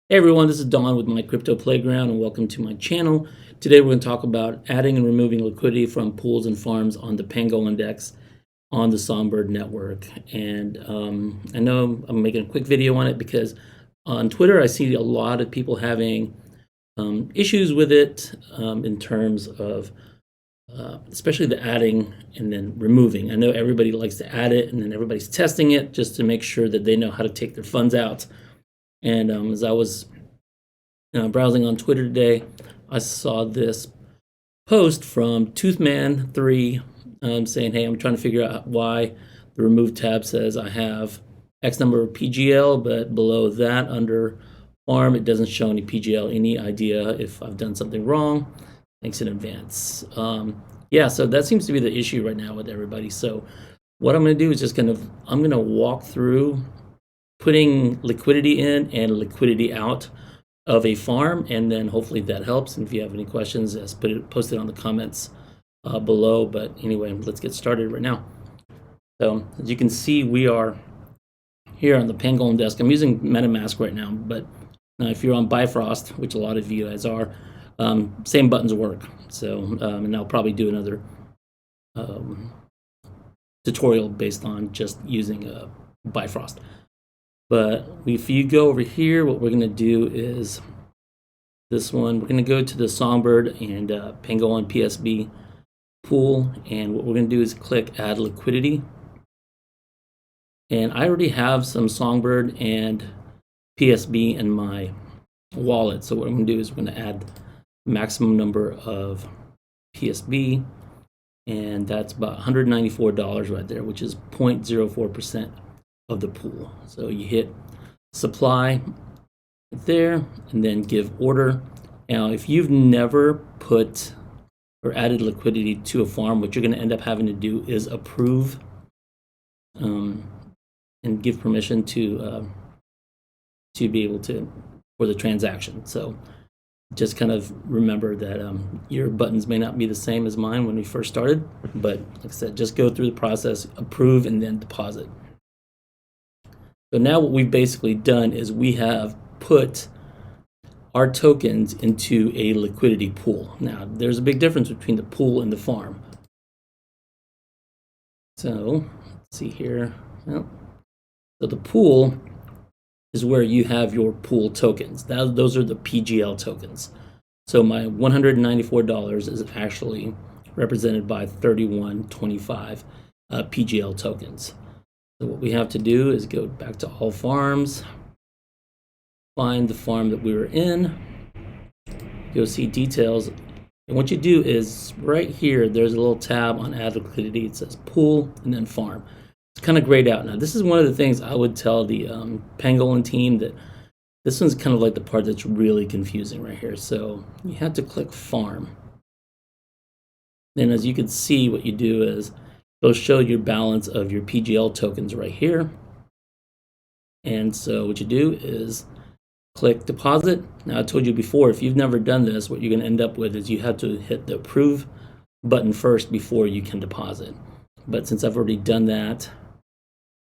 Hey everyone, this is Don with my Crypto Playground and welcome to my channel. Today we're going to talk about adding and removing liquidity from pools and farms on the Pangolin DEX on the Songbird Network. And I know I'm making a quick video on it because on Twitter I see a lot of people having issues with it in terms of especially the adding and then removing. I know everybody likes to add it and then everybody's testing it just to make sure that they know how to take their funds out. And as I was browsing on Twitter today, I saw this post from Toothman3 saying, hey, I'm trying to figure out why the remove tab says I have X number of PGL, but below that under farm, it doesn't show any PGL. Any idea if I've done something wrong? Thanks in advance. Yeah, so that seems to be the issue right now with everybody. So what I'm going to do is I'm going to walk through putting liquidity in and liquidity out of a farm, and then hopefully that helps. And if you have any questions, just post it on the comments below. But anyway, let's get started right now. So as you can see, we are here on the Pangolin desk. I'm using MetaMask right now, but if you're on Bifrost, which a lot of you guys are, same buttons work. So and I'll probably do another tutorial based on just using Bifrost. But if you go over here, what we're going to do is this one. We're going to go to the Songbird and Pangolin PSB pool. And what we're going to do is click Add Liquidity. And I already have some Songbird and PSB in my wallet. So what I'm going to do is we're going to add maximum number of PSB. And that's about $194 right there, which is 0.04% of the pool. So you hit supply there and then give order. Now if you've never put or added liquidity to a farm, what you're going to end up having to do is approve and give permission to be able to for the transaction. So just kind of remember that your buttons may not be the same as mine when we first started, but like I said, just go through the process, approve, and then deposit. So now what we've basically done is we have put our tokens into a liquidity pool. Now, there's a big difference between the pool and the farm. So, let's see here. Well, so the pool is where you have your pool tokens. Those are the PGL tokens. So my $194 is actually represented by 3125 PGL tokens. So what we have to do is go back to all farms, find the farm that we were in, go see details. And what you do is right here, there's a little tab on add liquidity. It says pool and then farm. It's kind of grayed out. Now this is one of the things I would tell the Pangolin team, that this one's kind of like the part that's really confusing right here. So you have to click farm. Then as you can see, what you do is it'll show your balance of your PGL tokens right here. And so what you do is click deposit. Now I told you before, if you've never done this, what you're going to end up with is you have to hit the approve button first before you can deposit. But since I've already done that,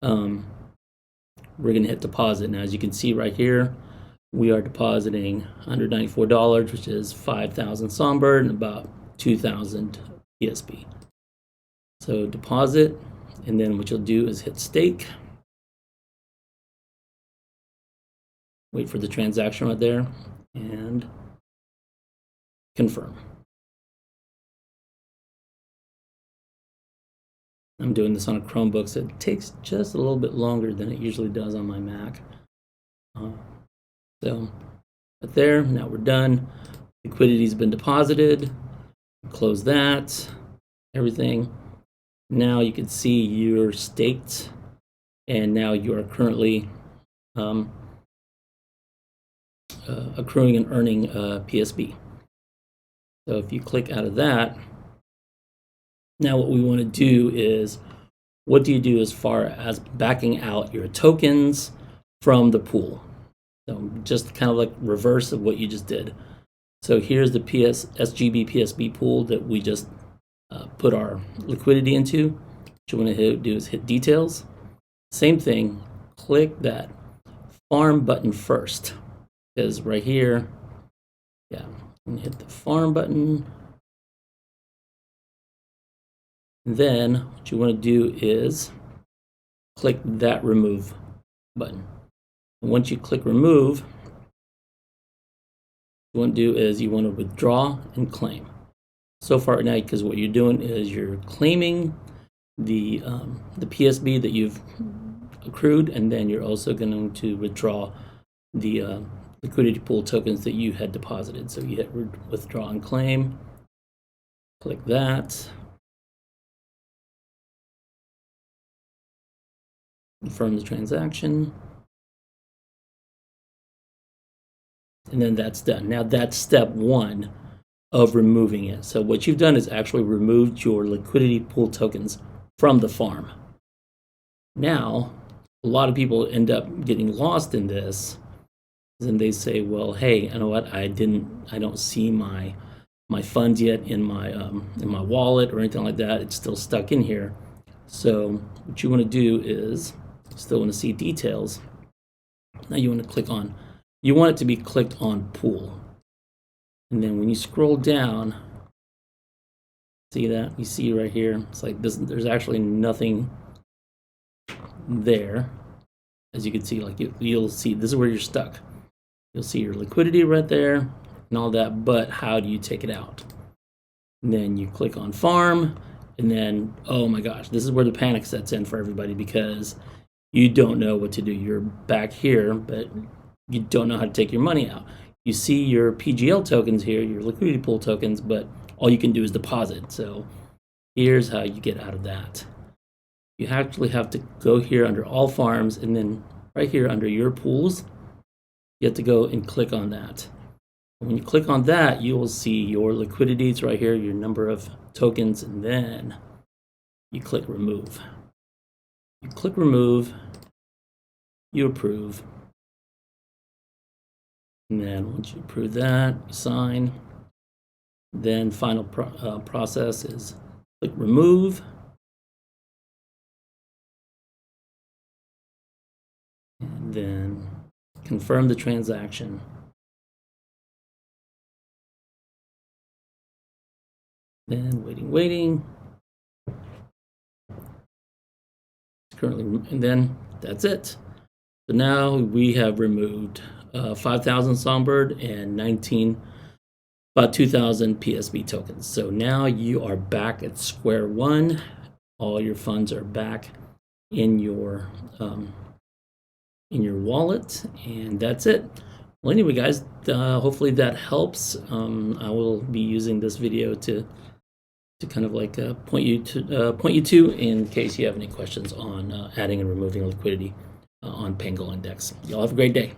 we're going to hit deposit. Now as you can see right here, we are depositing $194, which is 5,000 Songbird and about 2,000 PSB. So deposit, and then what you'll do is hit stake. Wait for the transaction right there, and confirm. I'm doing this on a Chromebook, so it takes just a little bit longer than it usually does on my Mac. So right there, now we're done. Liquidity's been deposited. Close that, everything. Now you can see you're staked, and now you are currently accruing and earning PSB. So if you click out of that, now what we want to do is, what do you do as far as backing out your tokens from the pool? So just kind of like reverse of what you just did. So here's the SGB PSB pool that we just put our liquidity into. What you want to do is hit details. Same thing, click that farm button first. because right here, yeah, and hit the farm button. And then what you want to do is click that remove button. And once you click remove, what you want to do is you want to withdraw and claim. So far right now, because what you're doing is you're claiming the PSB that you've accrued, and then you're also going to withdraw the liquidity pool tokens that you had deposited. So you hit withdraw and claim, click that, confirm the transaction, and then that's done. Now that's step one of removing it. So what you've done is actually removed your liquidity pool tokens from the farm. Now, a lot of people end up getting lost in this, and they say, well, hey, you know what, I don't see my funds yet in my wallet or anything like that. It's still stuck in here. So what you want to do is, still want to see details. Now you want it to be clicked on pool. And then when you scroll down, see that? You see right here, it's like this, there's actually nothing there. As you can see, like you'll see, this is where you're stuck. You'll see your liquidity right there and all that, but how do you take it out? And then you click on farm, and then, oh my gosh, this is where the panic sets in for everybody, because you don't know what to do. You're back here, but you don't know how to take your money out. You see your PGL tokens here, your liquidity pool tokens, but all you can do is deposit. So here's how you get out of that. You actually have to go here under all farms, and then right here under your pools, you have to go and click on that. When you click on that, you will see your liquidity. It's right here, your number of tokens, and then you click remove. You click remove, you approve, and then once you approve that, you sign. Then final process is click remove, and then confirm the transaction. Then waiting. Currently, and then that's it. So now we have removed 5,000 Songbird and about 2,000 PSB tokens. So now you are back at square one. All your funds are back in your wallet, and that's it. Well, anyway, guys, hopefully that helps. I will be using this video to kind of like point you to in case you have any questions on adding and removing liquidity on Pangolin DEX. Y'all have a great day.